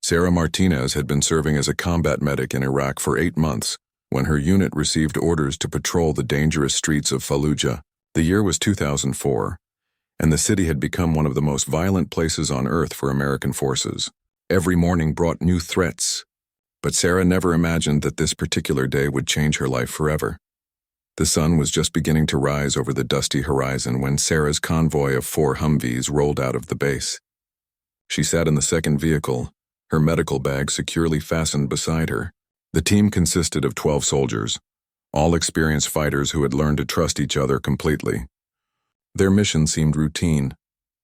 Sarah Martinez had been serving as a combat medic in Iraq for 8 months when her unit received orders to patrol the dangerous streets of Fallujah. The year was 2004, and the city had become one of the most violent places on earth for American forces. Every morning brought new threats, but Sarah never imagined that this particular day would change her life forever. The sun was just beginning to rise over the dusty horizon when Sarah's convoy of 4 Humvees rolled out of the base. She sat in the second vehicle, her medical bag securely fastened beside her. The team consisted of 12 soldiers, all experienced fighters who had learned to trust each other completely. Their mission seemed routine: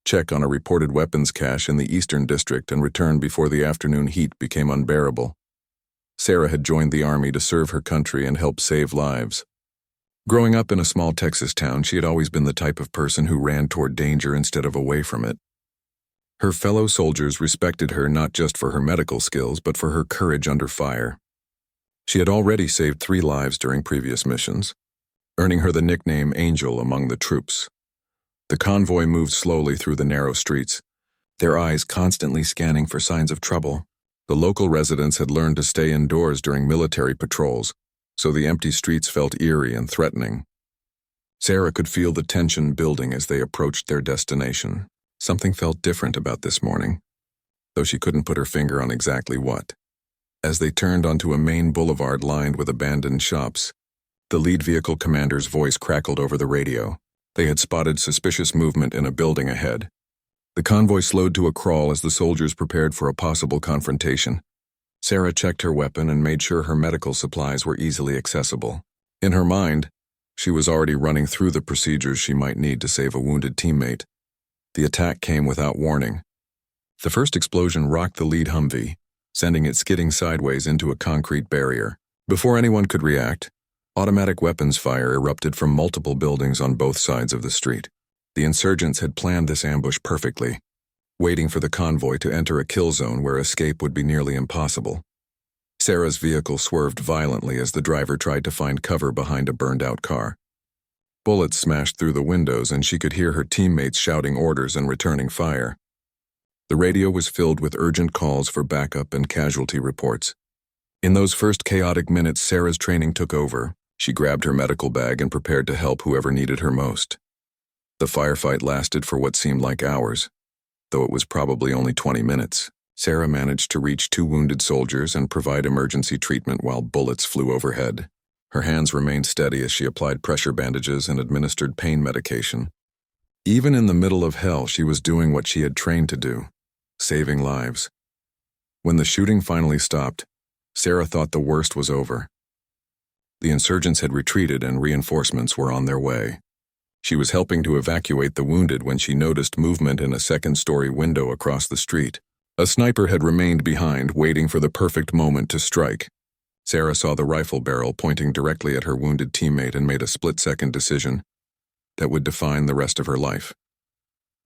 check on a reported weapons cache in the Eastern District and return before the afternoon heat became unbearable. Sarah had joined the army to serve her country and help save lives. Growing up in a small Texas town, she had always been the type of person who ran toward danger instead of away from it. Her fellow soldiers respected her not just for her medical skills, but for her courage under fire. She had already saved 3 lives during previous missions, earning her the nickname Angel among the troops. The convoy moved slowly through the narrow streets, their eyes constantly scanning for signs of trouble. The local residents had learned to stay indoors during military patrols, so the empty streets felt eerie and threatening. Sarah could feel the tension building as they approached their destination. Something felt different about this morning, though she couldn't put her finger on exactly what. As they turned onto a main boulevard lined with abandoned shops, the lead vehicle commander's voice crackled over the radio. They had spotted suspicious movement in a building ahead. The convoy slowed to a crawl as the soldiers prepared for a possible confrontation. Sarah checked her weapon and made sure her medical supplies were easily accessible. In her mind, she was already running through the procedures she might need to save a wounded teammate. The attack came without warning. The first explosion rocked the lead Humvee, sending it skidding sideways into a concrete barrier. Before anyone could react, automatic weapons fire erupted from multiple buildings on both sides of the street. The insurgents had planned this ambush perfectly, waiting for the convoy to enter a kill zone where escape would be nearly impossible. Sarah's vehicle swerved violently as the driver tried to find cover behind a burned-out car. Bullets smashed through the windows, and she could hear her teammates shouting orders and returning fire. The radio was filled with urgent calls for backup and casualty reports. In those first chaotic minutes, Sarah's training took over. She grabbed her medical bag and prepared to help whoever needed her most. The firefight lasted for what seemed like hours, though it was probably only 20 minutes. Sarah managed to reach 2 wounded soldiers and provide emergency treatment while bullets flew overhead. Her hands remained steady as she applied pressure bandages and administered pain medication. Even in the middle of hell, she was doing what she had trained to do: saving lives. When the shooting finally stopped, Sarah thought the worst was over. The insurgents had retreated and reinforcements were on their way. She was helping to evacuate the wounded when she noticed movement in a second-story window across the street. A sniper had remained behind, waiting for the perfect moment to strike. Sarah saw the rifle barrel pointing directly at her wounded teammate and made a split-second decision that would define the rest of her life.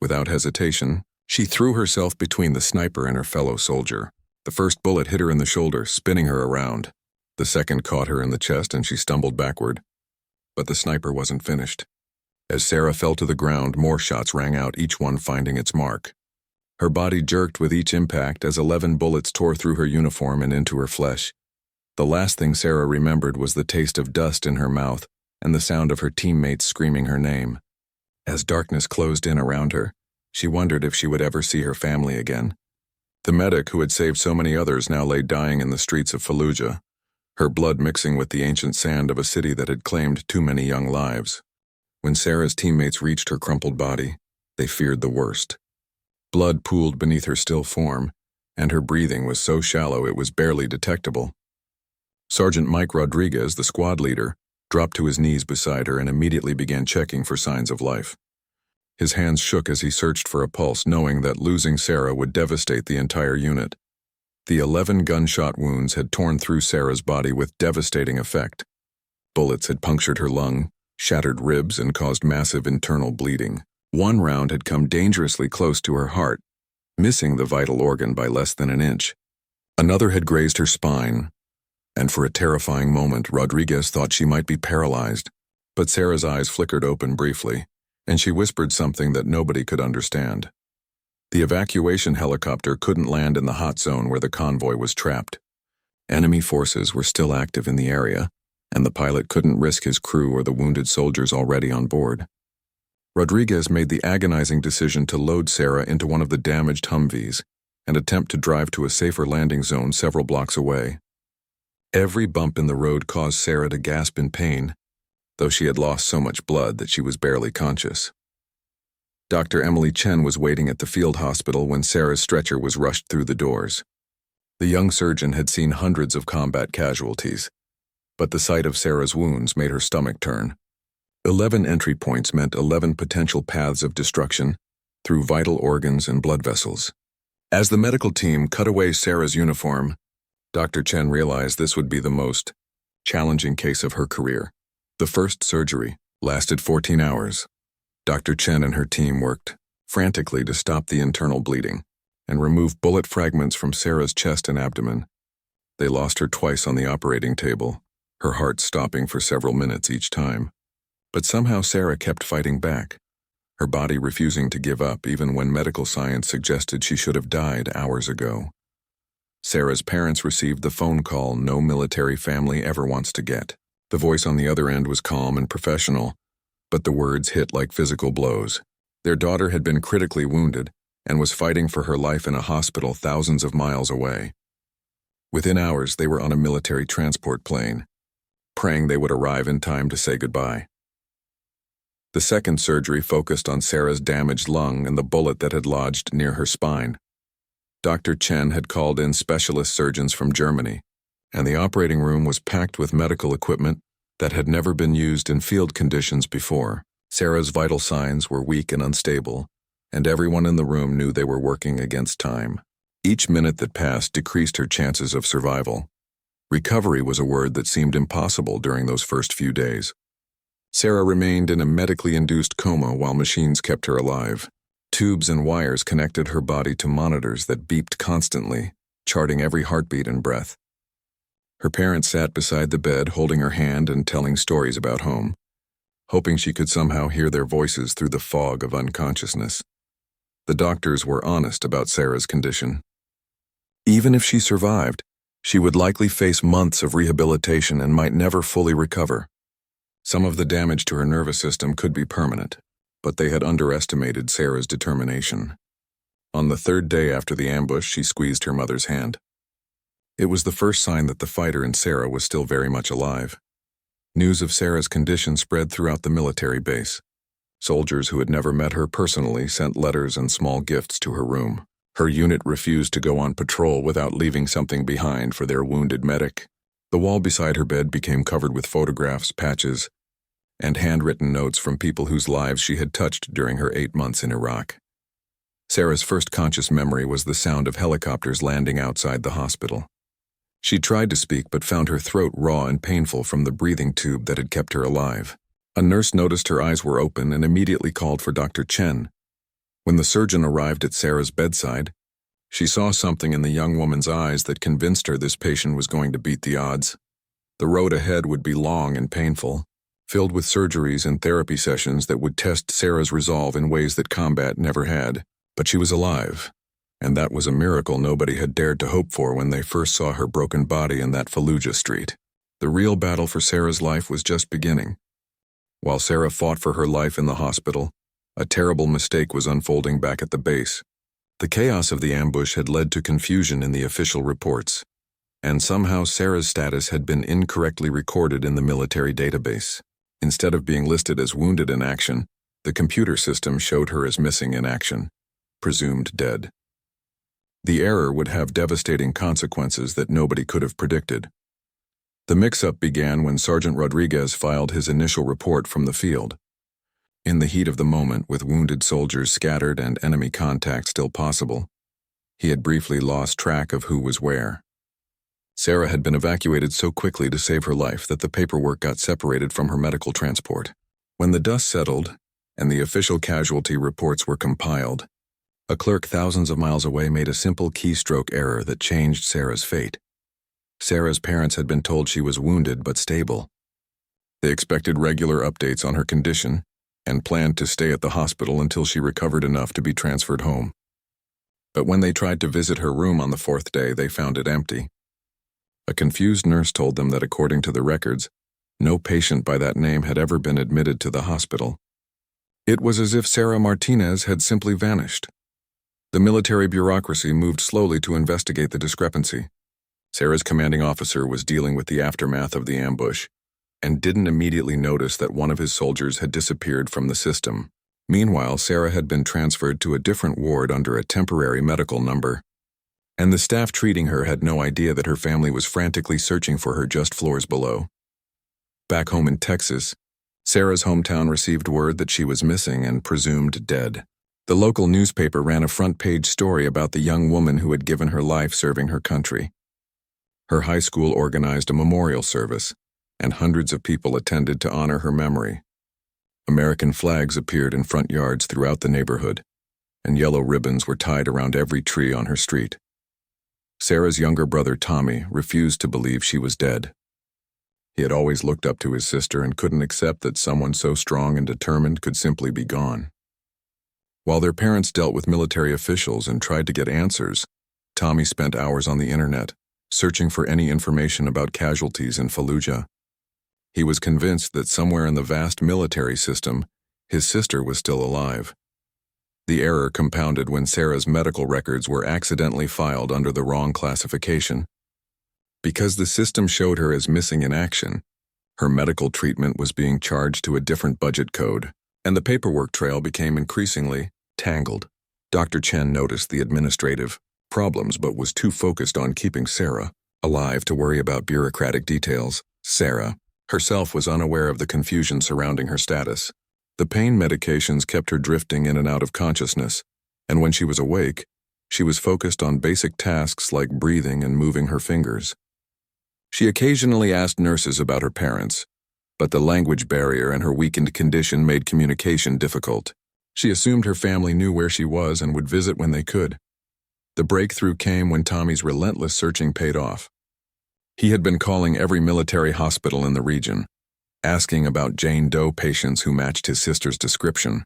Without hesitation, she threw herself between the sniper and her fellow soldier. The first bullet hit her in the shoulder, spinning her around. The second caught her in the chest and she stumbled backward. But the sniper wasn't finished. As Sarah fell to the ground, more shots rang out, each one finding its mark. Her body jerked with each impact as 11 bullets tore through her uniform and into her flesh. The last thing Sarah remembered was the taste of dust in her mouth and the sound of her teammates screaming her name. As darkness closed in around her, she wondered if she would ever see her family again. The medic who had saved so many others now lay dying in the streets of Fallujah, her blood mixing with the ancient sand of a city that had claimed too many young lives. When Sarah's teammates reached her crumpled body, they feared the worst. Blood pooled beneath her still form, and her breathing was so shallow it was barely detectable. Sergeant Mike Rodriguez, the squad leader, dropped to his knees beside her and immediately began checking for signs of life. His hands shook as he searched for a pulse, knowing that losing Sarah would devastate the entire unit. The 11 gunshot wounds had torn through Sarah's body with devastating effect. Bullets had punctured her lung, shattered ribs, and caused massive internal bleeding. One round had come dangerously close to her heart, missing the vital organ by less than an inch. Another had grazed her spine, and for a terrifying moment, Rodriguez thought she might be paralyzed. But Sarah's eyes flickered open briefly, and she whispered something that nobody could understand. The evacuation helicopter couldn't land in the hot zone where the convoy was trapped. Enemy forces were still active in the area, and the pilot couldn't risk his crew or the wounded soldiers already on board. Rodriguez made the agonizing decision to load Sarah into one of the damaged Humvees and attempt to drive to a safer landing zone several blocks away. Every bump in the road caused Sarah to gasp in pain, though she had lost so much blood that she was barely conscious. Dr. Emily Chen was waiting at the field hospital when Sarah's stretcher was rushed through the doors. The young surgeon had seen hundreds of combat casualties, but the sight of Sarah's wounds made her stomach turn. 11 entry points meant 11 potential paths of destruction through vital organs and blood vessels. As the medical team cut away Sarah's uniform, Dr. Chen realized this would be the most challenging case of her career. The first surgery lasted 14 hours. Dr. Chen and her team worked frantically to stop the internal bleeding and remove bullet fragments from Sarah's chest and abdomen. They lost her twice on the operating table, her heart stopping for several minutes each time. But somehow Sarah kept fighting back, her body refusing to give up even when medical science suggested she should have died hours ago. Sarah's parents received the phone call no military family ever wants to get. The voice on the other end was calm and professional, but the words hit like physical blows. Their daughter had been critically wounded and was fighting for her life in a hospital thousands of miles away. Within hours, they were on a military transport plane, praying they would arrive in time to say goodbye. The second surgery focused on Sarah's damaged lung and the bullet that had lodged near her spine. Dr. Chen had called in specialist surgeons from Germany, and the operating room was packed with medical equipment that had never been used in field conditions before. Sarah's vital signs were weak and unstable, and everyone in the room knew they were working against time. Each minute that passed decreased her chances of survival. Recovery was a word that seemed impossible during those first few days. Sarah remained in a medically induced coma while machines kept her alive. Tubes and wires connected her body to monitors that beeped constantly, charting every heartbeat and breath. Her parents sat beside the bed, holding her hand and telling stories about home, hoping she could somehow hear their voices through the fog of unconsciousness. The doctors were honest about Sarah's condition. Even if she survived, she would likely face months of rehabilitation and might never fully recover. Some of the damage to her nervous system could be permanent, but they had underestimated Sarah's determination. On the third day after the ambush, she squeezed her mother's hand. It was the first sign that the fighter in Sarah was still very much alive. News of Sarah's condition spread throughout the military base. Soldiers who had never met her personally sent letters and small gifts to her room. Her unit refused to go on patrol without leaving something behind for their wounded medic. The wall beside her bed became covered with photographs, patches, and handwritten notes from people whose lives she had touched during her 8 months in Iraq. Sarah's first conscious memory was the sound of helicopters landing outside the hospital. She tried to speak but found her throat raw and painful from the breathing tube that had kept her alive. A nurse noticed her eyes were open and immediately called for Dr. Chen. When the surgeon arrived at Sarah's bedside, she saw something in the young woman's eyes that convinced her this patient was going to beat the odds. The road ahead would be long and painful, filled with surgeries and therapy sessions that would test Sarah's resolve in ways that combat never had. But she was alive, and that was a miracle nobody had dared to hope for when they first saw her broken body in that Fallujah street. The real battle for Sarah's life was just beginning. While Sarah fought for her life in the hospital, a terrible mistake was unfolding back at the base. The chaos of the ambush had led to confusion in the official reports, and somehow Sarah's status had been incorrectly recorded in the military database. Instead of being listed as wounded in action, the computer system showed her as missing in action, presumed dead. The error would have devastating consequences that nobody could have predicted. The mix-up began when Sergeant Rodriguez filed his initial report from the field. In the heat of the moment, with wounded soldiers scattered and enemy contact still possible, he had briefly lost track of who was where. Sarah had been evacuated so quickly to save her life that the paperwork got separated from her medical transport. When the dust settled and the official casualty reports were compiled, a clerk thousands of miles away made a simple keystroke error that changed Sarah's fate. Sarah's parents had been told she was wounded but stable. They expected regular updates on her condition and planned to stay at the hospital until she recovered enough to be transferred home. But when they tried to visit her room on the fourth day, they found it empty. A confused nurse told them that according to the records, no patient by that name had ever been admitted to the hospital. It was as if Sarah Martinez had simply vanished. The military bureaucracy moved slowly to investigate the discrepancy. Sarah's commanding officer was dealing with the aftermath of the ambush and didn't immediately notice that one of his soldiers had disappeared from the system. Meanwhile, Sarah had been transferred to a different ward under a temporary medical number, and the staff treating her had no idea that her family was frantically searching for her just floors below. Back home in Texas, Sarah's hometown received word that she was missing and presumed dead. The local newspaper ran a front-page story about the young woman who had given her life serving her country. Her high school organized a memorial service, and hundreds of people attended to honor her memory. American flags appeared in front yards throughout the neighborhood, and yellow ribbons were tied around every tree on her street. Sarah's younger brother Tommy refused to believe she was dead. He had always looked up to his sister and couldn't accept that someone so strong and determined could simply be gone. While their parents dealt with military officials and tried to get answers, Tommy spent hours on the internet, searching for any information about casualties in Fallujah. He was convinced that somewhere in the vast military system, his sister was still alive. The error compounded when Sarah's medical records were accidentally filed under the wrong classification. Because the system showed her as missing in action, her medical treatment was being charged to a different budget code, and the paperwork trail became increasingly tangled. Dr. Chen noticed the administrative problems but was too focused on keeping Sarah alive to worry about bureaucratic details. Sarah herself was unaware of the confusion surrounding her status. The pain medications kept her drifting in and out of consciousness, and when she was awake, she was focused on basic tasks like breathing and moving her fingers. She occasionally asked nurses about her parents, but the language barrier and her weakened condition made communication difficult. She assumed her family knew where she was and would visit when they could. The breakthrough came when Tommy's relentless searching paid off. He had been calling every military hospital in the region, asking about Jane Doe patients who matched his sister's description.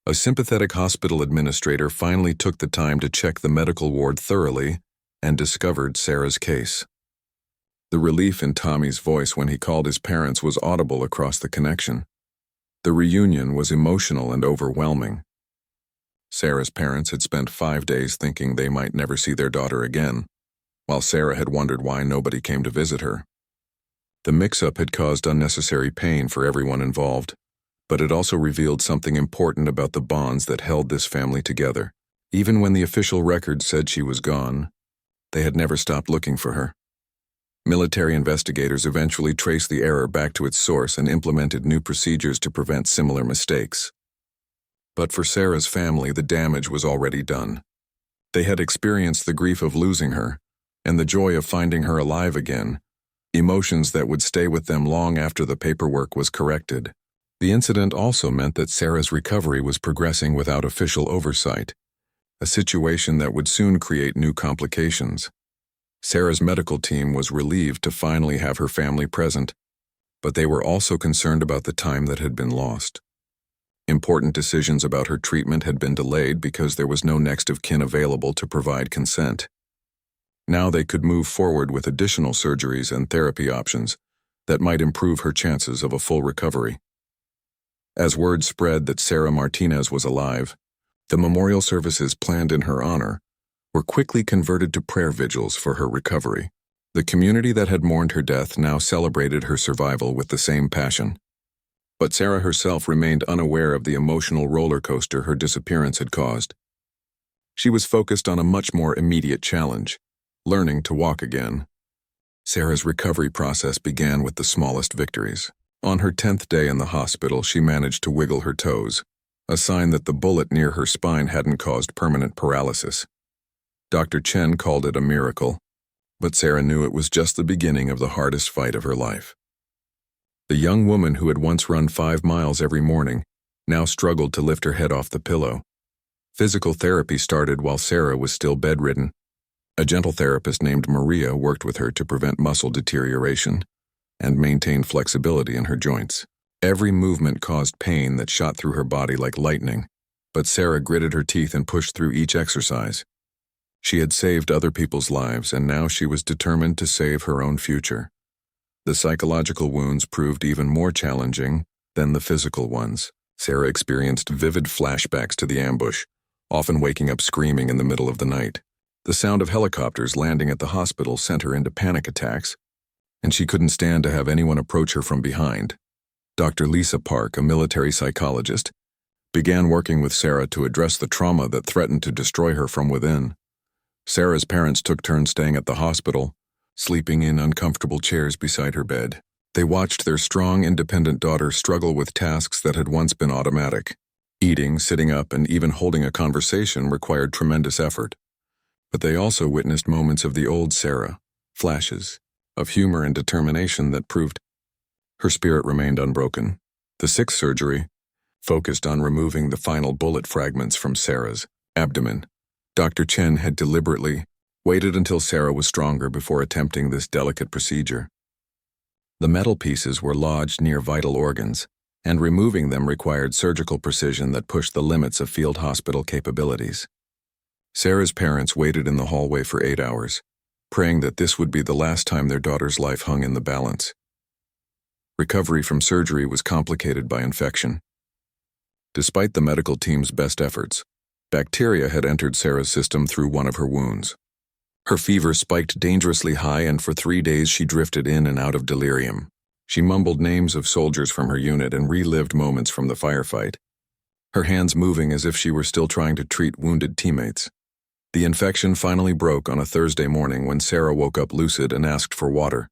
A sympathetic hospital administrator finally took the time to check the medical ward thoroughly and discovered Sarah's case. The relief in Tommy's voice when he called his parents was audible across the connection. The reunion was emotional and overwhelming. Sarah's parents had spent 5 days thinking they might never see their daughter again, while Sarah had wondered why nobody came to visit her. The mix-up had caused unnecessary pain for everyone involved, but it also revealed something important about the bonds that held this family together. Even when the official record said she was gone, they had never stopped looking for her. Military investigators eventually traced the error back to its source and implemented new procedures to prevent similar mistakes. But for Sarah's family, the damage was already done. They had experienced the grief of losing her and the joy of finding her alive again, emotions that would stay with them long after the paperwork was corrected. The incident also meant that Sarah's recovery was progressing without official oversight, a situation that would soon create new complications. Sarah's medical team was relieved to finally have her family present, but they were also concerned about the time that had been lost. Important decisions about her treatment had been delayed because there was no next of kin available to provide consent. Now they could move forward with additional surgeries and therapy options that might improve her chances of a full recovery. As word spread that Sarah Martinez was alive, the memorial services planned in her honor were quickly converted to prayer vigils for her recovery. The community that had mourned her death now celebrated her survival with the same passion. But Sarah herself remained unaware of the emotional roller coaster her disappearance had caused. She was focused on a much more immediate challenge: learning to walk again. Sarah's recovery process began with the smallest victories. On her 10th day in the hospital, she managed to wiggle her toes, a sign that the bullet near her spine hadn't caused permanent paralysis. Dr. Chen called it a miracle, but Sarah knew it was just the beginning of the hardest fight of her life. The young woman who had once run 5 miles every morning now struggled to lift her head off the pillow. Physical therapy started while Sarah was still bedridden. A gentle therapist named Maria worked with her to prevent muscle deterioration and maintain flexibility in her joints. Every movement caused pain that shot through her body like lightning, but Sarah gritted her teeth and pushed through each exercise. She had saved other people's lives, and now she was determined to save her own future. The psychological wounds proved even more challenging than the physical ones. Sarah experienced vivid flashbacks to the ambush, often waking up screaming in the middle of the night. The sound of helicopters landing at the hospital sent her into panic attacks, and she couldn't stand to have anyone approach her from behind. Dr. Lisa Park, a military psychologist, began working with Sarah to address the trauma that threatened to destroy her from within. Sarah's parents took turns staying at the hospital, sleeping in uncomfortable chairs beside her bed. They watched their strong, independent daughter struggle with tasks that had once been automatic. Eating, sitting up, and even holding a conversation required tremendous effort. But they also witnessed moments of the old Sarah, flashes of humor and determination that proved her spirit remained unbroken. The sixth surgery focused on removing the final bullet fragments from Sarah's abdomen. Dr. Chen had deliberately waited until Sarah was stronger before attempting this delicate procedure. The metal pieces were lodged near vital organs, and removing them required surgical precision that pushed the limits of field hospital capabilities. Sarah's parents waited in the hallway for 8 hours, praying that this would be the last time their daughter's life hung in the balance. Recovery from surgery was complicated by infection. Despite the medical team's best efforts, bacteria had entered Sarah's system through one of her wounds. Her fever spiked dangerously high, and for 3 days she drifted in and out of delirium. She mumbled names of soldiers from her unit and relived moments from the firefight, her hands moving as if she were still trying to treat wounded teammates. The infection finally broke on a Thursday morning when Sarah woke up lucid and asked for water.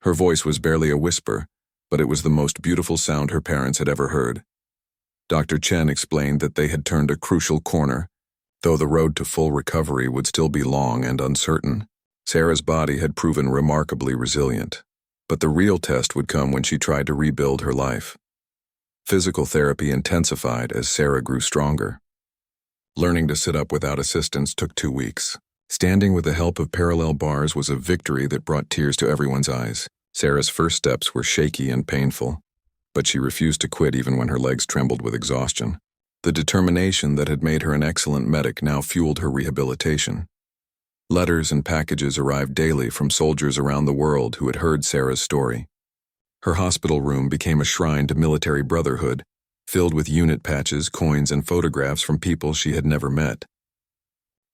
Her voice was barely a whisper, but it was the most beautiful sound her parents had ever heard. Dr. Chen explained that they had turned a crucial corner, though the road to full recovery would still be long and uncertain. Sarah's body had proven remarkably resilient, but the real test would come when she tried to rebuild her life. Physical therapy intensified as Sarah grew stronger. Learning to sit up without assistance took 2 weeks. Standing with the help of parallel bars was a victory that brought tears to everyone's eyes. Sarah's first steps were shaky and painful, but she refused to quit even when her legs trembled with exhaustion. The determination that had made her an excellent medic now fueled her rehabilitation. Letters and packages arrived daily from soldiers around the world who had heard Sarah's story. Her hospital room became a shrine to military brotherhood, filled with unit patches, coins, and photographs from people she had never met.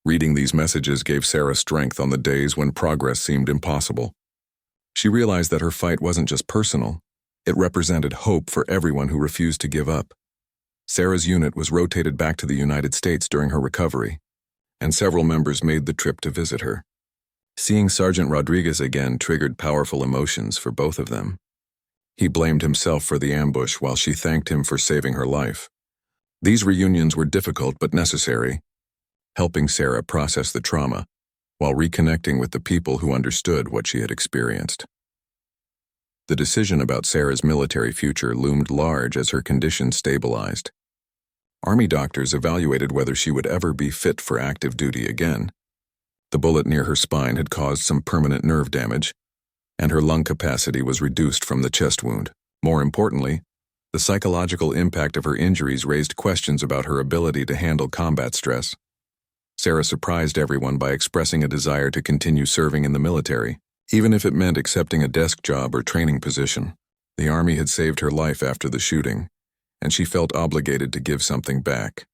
Reading these messages gave Sarah strength on the days when progress seemed impossible. She realized that her fight wasn't just personal, it represented hope for everyone who refused to give up. Sarah's unit was rotated back to the United States during her recovery, and several members made the trip to visit her. Seeing Sergeant Rodriguez again triggered powerful emotions for both of them. He blamed himself for the ambush while she thanked him for saving her life. These reunions were difficult but necessary, helping Sarah process the trauma while reconnecting with the people who understood what she had experienced. The decision about Sarah's military future loomed large as her condition stabilized. Army doctors evaluated whether she would ever be fit for active duty again. The bullet near her spine had caused some permanent nerve damage, and her lung capacity was reduced from the chest wound. More importantly, the psychological impact of her injuries raised questions about her ability to handle combat stress. Sarah surprised everyone by expressing a desire to continue serving in the military, even if it meant accepting a desk job or training position. The Army had saved her life after the shooting, and she felt obligated to give something back.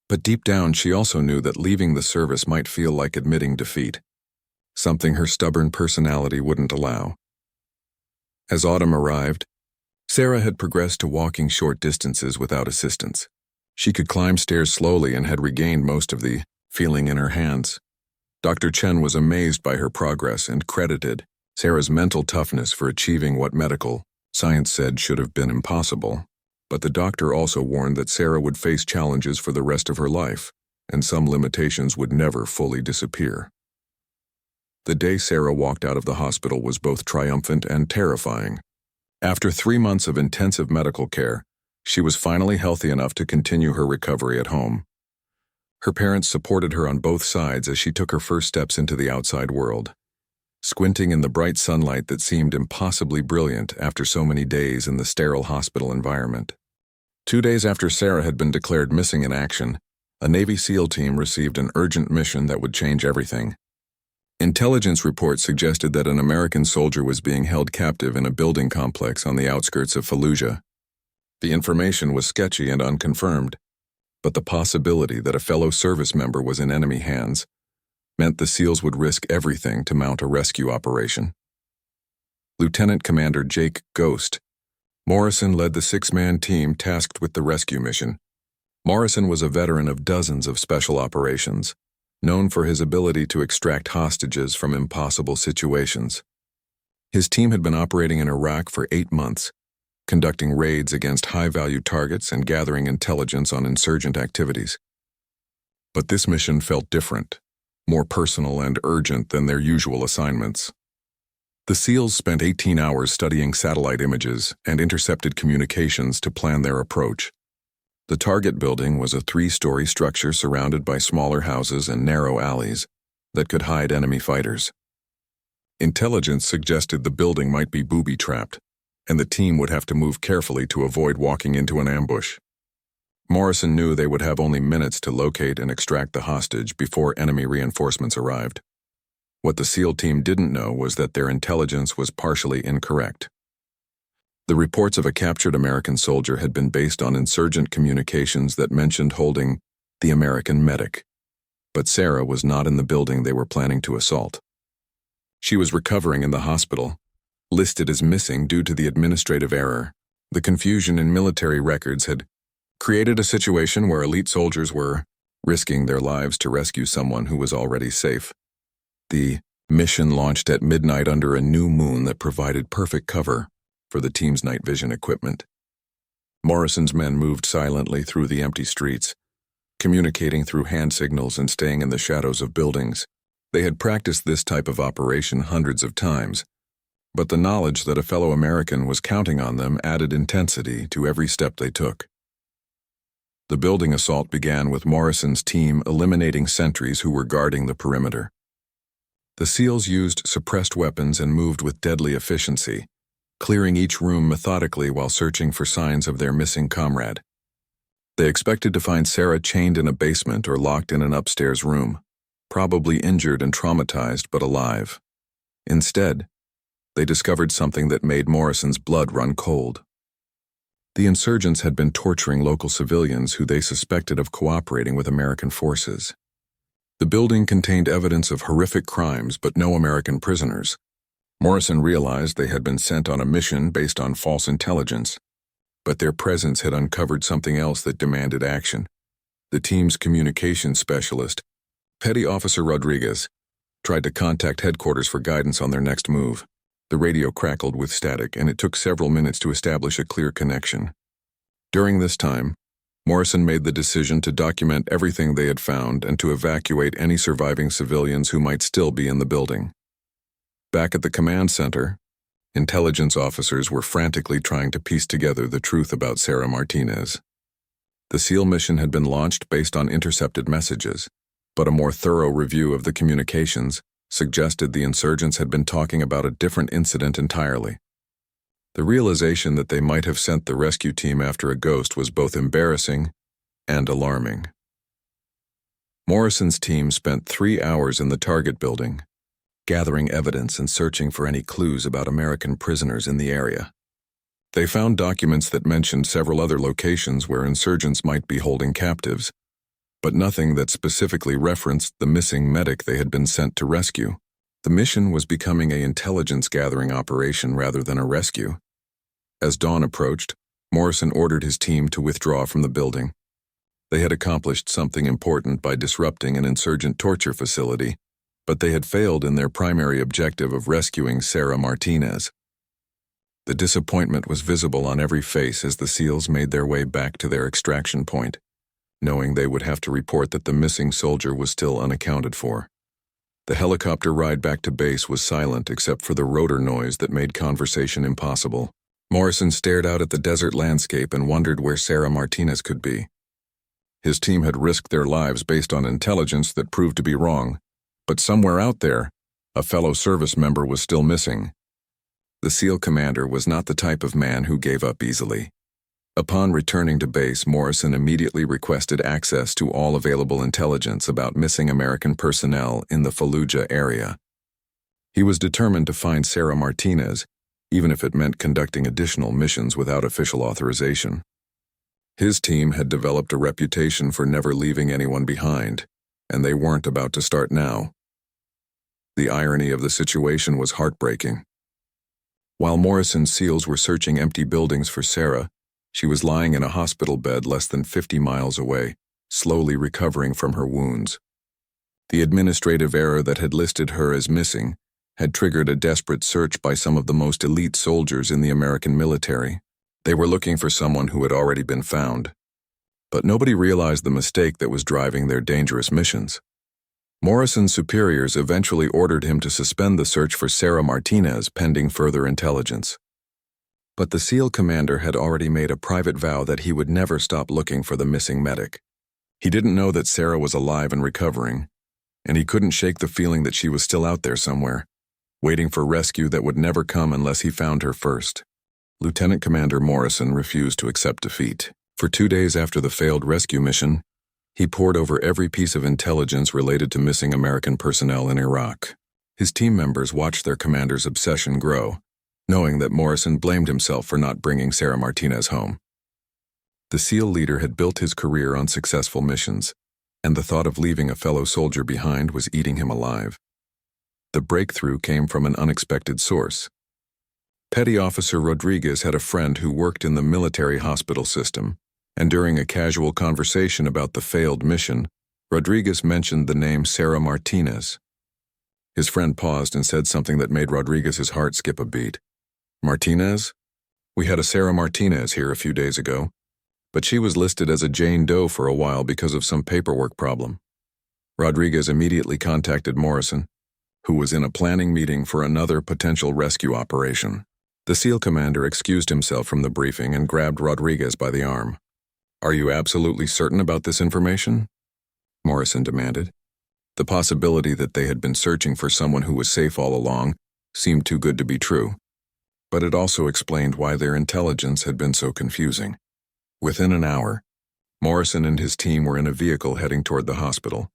But deep down, she also knew that leaving the service might feel like admitting defeat, something her stubborn personality wouldn't allow. As autumn arrived, Sarah had progressed to walking short distances without assistance. She could climb stairs slowly and had regained most of the feeling in her hands. Dr. Chen was amazed by her progress and credited Sarah's mental toughness for achieving what medical science said should have been impossible. But the doctor also warned that Sarah would face challenges for the rest of her life, and some limitations would never fully disappear. The day Sarah walked out of the hospital was both triumphant and terrifying. After 3 months of intensive medical care, she was finally healthy enough to continue her recovery at home. Her parents supported her on both sides as she took her first steps into the outside world, squinting in the bright sunlight that seemed impossibly brilliant after so many days in the sterile hospital environment. 2 days after Sarah had been declared missing in action, a Navy SEAL team received an urgent mission that would change everything. Intelligence reports suggested that an American soldier was being held captive in a building complex on the outskirts of Fallujah. The information was sketchy and unconfirmed, but the possibility that a fellow service member was in enemy hands meant the SEALs would risk everything to mount a rescue operation. Lieutenant Commander Jake "Ghost" Morrison led the 6-man team tasked with the rescue mission. Morrison was a veteran of dozens of special operations, known for his ability to extract hostages from impossible situations. His team had been operating in Iraq for 8 months, conducting raids against high-value targets and gathering intelligence on insurgent activities. But this mission felt different, more personal and urgent than their usual assignments. The SEALs spent 18 hours studying satellite images and intercepted communications to plan their approach. The target building was a 3-story structure surrounded by smaller houses and narrow alleys that could hide enemy fighters. Intelligence suggested the building might be booby-trapped, and the team would have to move carefully to avoid walking into an ambush. Morrison knew they would have only minutes to locate and extract the hostage before enemy reinforcements arrived. What the SEAL team didn't know was that their intelligence was partially incorrect. The reports of a captured American soldier had been based on insurgent communications that mentioned holding the American medic. But Sarah was not in the building they were planning to assault. She was recovering in the hospital, listed as missing due to the administrative error. The confusion in military records had created a situation where elite soldiers were risking their lives to rescue someone who was already safe. The mission launched at midnight under a new moon that provided perfect cover for the team's night vision equipment. Morrison's men moved silently through the empty streets, communicating through hand signals and staying in the shadows of buildings. They had practiced this type of operation hundreds of times, but the knowledge that a fellow American was counting on them added intensity to every step they took. The building assault began with Morrison's team eliminating sentries who were guarding the perimeter. The SEALs used suppressed weapons and moved with deadly efficiency, clearing each room methodically while searching for signs of their missing comrade. They expected to find Sarah chained in a basement or locked in an upstairs room, probably injured and traumatized but alive. Instead, they discovered something that made Morrison's blood run cold. The insurgents had been torturing local civilians who they suspected of cooperating with American forces. The building contained evidence of horrific crimes but no American prisoners. Morrison realized they had been sent on a mission based on false intelligence, but their presence had uncovered something else that demanded action. The team's communications specialist, Petty Officer Rodriguez, tried to contact headquarters for guidance on their next move. The radio crackled with static, and it took several minutes to establish a clear connection. During this time, Morrison made the decision to document everything they had found and to evacuate any surviving civilians who might still be in the building. Back at the command center, intelligence officers were frantically trying to piece together the truth about Sarah Martinez. The SEAL mission had been launched based on intercepted messages, but a more thorough review of the communications suggested the insurgents had been talking about a different incident entirely. The realization that they might have sent the rescue team after a ghost was both embarrassing and alarming. Morrison's team spent 3 hours in the target building, gathering evidence and searching for any clues about American prisoners in the area. They found documents that mentioned several other locations where insurgents might be holding captives, but nothing that specifically referenced the missing medic they had been sent to rescue. The mission was becoming an intelligence-gathering operation rather than a rescue. As dawn approached, Morrison ordered his team to withdraw from the building. They had accomplished something important by disrupting an insurgent torture facility, but they had failed in their primary objective of rescuing Sarah Martinez. The disappointment was visible on every face as the SEALs made their way back to their extraction point, knowing they would have to report that the missing soldier was still unaccounted for. The helicopter ride back to base was silent except for the rotor noise that made conversation impossible. Morrison stared out at the desert landscape and wondered where Sarah Martinez could be. His team had risked their lives based on intelligence that proved to be wrong, but somewhere out there, a fellow service member was still missing. The SEAL commander was not the type of man who gave up easily. Upon returning to base, Morrison immediately requested access to all available intelligence about missing American personnel in the Fallujah area. He was determined to find Sarah Martinez, even if it meant conducting additional missions without official authorization. His team had developed a reputation for never leaving anyone behind, and they weren't about to start now. The irony of the situation was heartbreaking. While Morrison's SEALs were searching empty buildings for Sarah, she was lying in a hospital bed less than 50 miles away, slowly recovering from her wounds. The administrative error that had listed her as missing had triggered a desperate search by some of the most elite soldiers in the American military. They were looking for someone who had already been found. But nobody realized the mistake that was driving their dangerous missions. Morrison's superiors eventually ordered him to suspend the search for Sarah Martinez pending further intelligence. But the SEAL commander had already made a private vow that he would never stop looking for the missing medic. He didn't know that Sarah was alive and recovering, and he couldn't shake the feeling that she was still out there somewhere, waiting for rescue that would never come unless he found her first. Lieutenant Commander Morrison refused to accept defeat. For 2 days after the failed rescue mission, he pored over every piece of intelligence related to missing American personnel in Iraq. His team members watched their commander's obsession grow, knowing that Morrison blamed himself for not bringing Sarah Martinez home. The SEAL leader had built his career on successful missions, and the thought of leaving a fellow soldier behind was eating him alive. The breakthrough came from an unexpected source. Petty Officer Rodriguez had a friend who worked in the military hospital system, and during a casual conversation about the failed mission, Rodriguez mentioned the name Sarah Martinez. His friend paused and said something that made Rodriguez's heart skip a beat. "Martinez? We had a Sarah Martinez here a few days ago, but she was listed as a Jane Doe for a while because of some paperwork problem." Rodriguez immediately contacted Morrison, who was in a planning meeting for another potential rescue operation. The SEAL commander excused himself from the briefing and grabbed Rodriguez by the arm. "Are you absolutely certain about this information?" Morrison demanded. The possibility that they had been searching for someone who was safe all along seemed too good to be true, but it also explained why their intelligence had been so confusing. Within an hour, Morrison and his team were in a vehicle heading toward the hospital.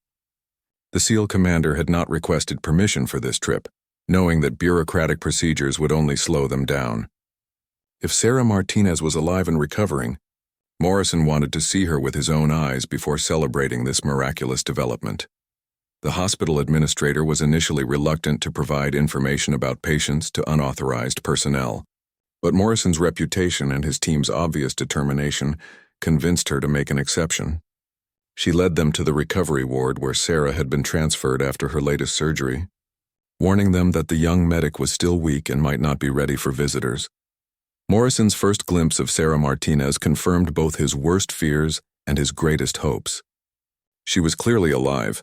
The SEAL commander had not requested permission for this trip, knowing that bureaucratic procedures would only slow them down. If Sarah Martinez was alive and recovering, Morrison wanted to see her with his own eyes before celebrating this miraculous development. The hospital administrator was initially reluctant to provide information about patients to unauthorized personnel, but Morrison's reputation and his team's obvious determination convinced her to make an exception. She led them to the recovery ward where Sarah had been transferred after her latest surgery, warning them that the young medic was still weak and might not be ready for visitors. Morrison's first glimpse of Sarah Martinez confirmed both his worst fears and his greatest hopes. She was clearly alive,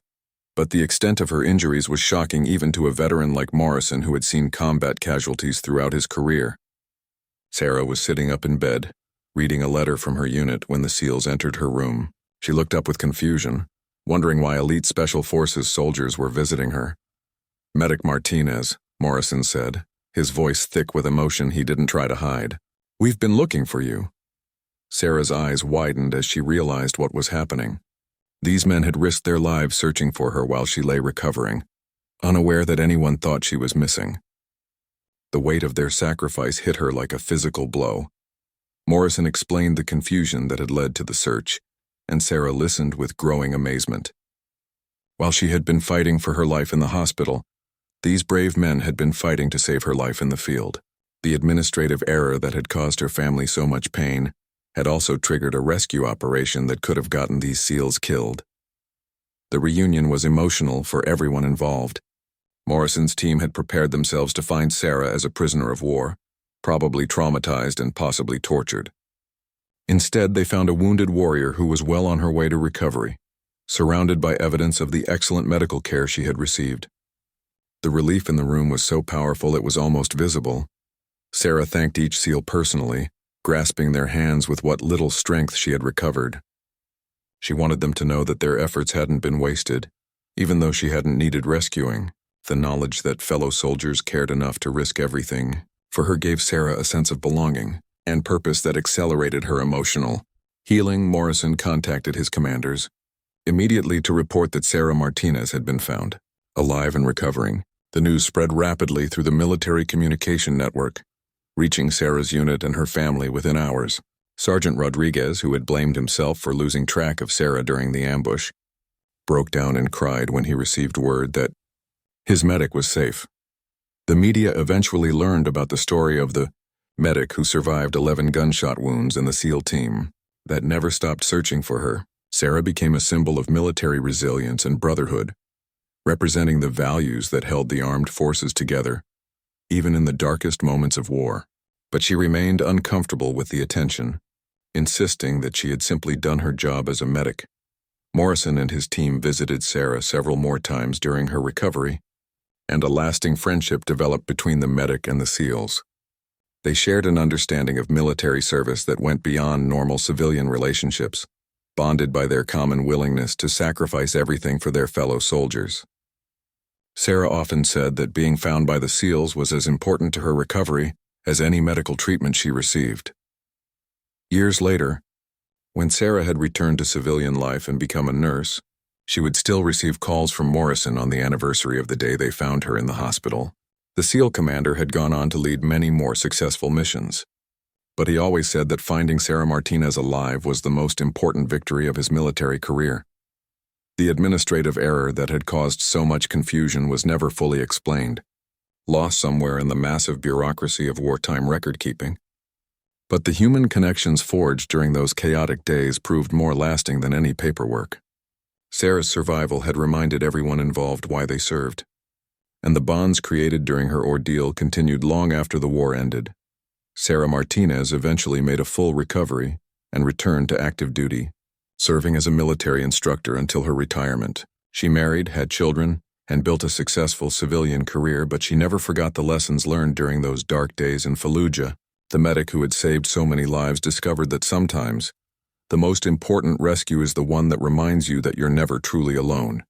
but the extent of her injuries was shocking even to a veteran like Morrison who had seen combat casualties throughout his career. Sarah was sitting up in bed, reading a letter from her unit when the SEALs entered her room. She looked up with confusion, wondering why elite Special Forces soldiers were visiting her. "Medic Martinez," Morrison said, his voice thick with emotion he didn't try to hide. "We've been looking for you." Sarah's eyes widened as she realized what was happening. These men had risked their lives searching for her while she lay recovering, unaware that anyone thought she was missing. The weight of their sacrifice hit her like a physical blow. Morrison explained the confusion that had led to the search, and Sarah listened with growing amazement. While she had been fighting for her life in the hospital, these brave men had been fighting to save her life in the field. The administrative error that had caused her family so much pain had also triggered a rescue operation that could have gotten these SEALs killed. The reunion was emotional for everyone involved. Morrison's team had prepared themselves to find Sarah as a prisoner of war, probably traumatized and possibly tortured. Instead, they found a wounded warrior who was well on her way to recovery, surrounded by evidence of the excellent medical care she had received. The relief in the room was so powerful it was almost visible. Sarah thanked each SEAL personally, grasping their hands with what little strength she had recovered. She wanted them to know that their efforts hadn't been wasted, even though she hadn't needed rescuing. The knowledge that fellow soldiers cared enough to risk everything for her gave Sarah a sense of belonging. and purpose that accelerated her emotional healing. Morrison contacted his commanders immediately to report that Sarah Martinez had been found alive and recovering. The news spread rapidly through the military communication network, reaching Sarah's unit and her family within hours. Sergeant Rodriguez, who had blamed himself for losing track of Sarah during the ambush, broke down and cried when he received word that his medic was safe. The media eventually learned about the story of the medic who survived 11 gunshot wounds in the SEAL team that never stopped searching for her. Sarah became a symbol of military resilience and brotherhood, representing the values that held the armed forces together, even in the darkest moments of war. But she remained uncomfortable with the attention, insisting that she had simply done her job as a medic. Morrison and his team visited Sarah several more times during her recovery, and a lasting friendship developed between the medic and the SEALs. They shared an understanding of military service that went beyond normal civilian relationships, bonded by their common willingness to sacrifice everything for their fellow soldiers. Sarah often said that being found by the SEALs was as important to her recovery as any medical treatment she received. Years later, when Sarah had returned to civilian life and become a nurse, she would still receive calls from Morrison on the anniversary of the day they found her in the hospital. The SEAL commander had gone on to lead many more successful missions, but he always said that finding Sarah Martinez alive was the most important victory of his military career. The administrative error that had caused so much confusion was never fully explained, lost somewhere in the massive bureaucracy of wartime record-keeping. But the human connections forged during those chaotic days proved more lasting than any paperwork. Sarah's survival had reminded everyone involved why they served, and the bonds created during her ordeal continued long after the war ended. Sarah Martinez eventually made a full recovery and returned to active duty, serving as a military instructor until her retirement. She married, had children, and built a successful civilian career, but she never forgot the lessons learned during those dark days in Fallujah. The medic who had saved so many lives discovered that sometimes the most important rescue is the one that reminds you that you're never truly alone.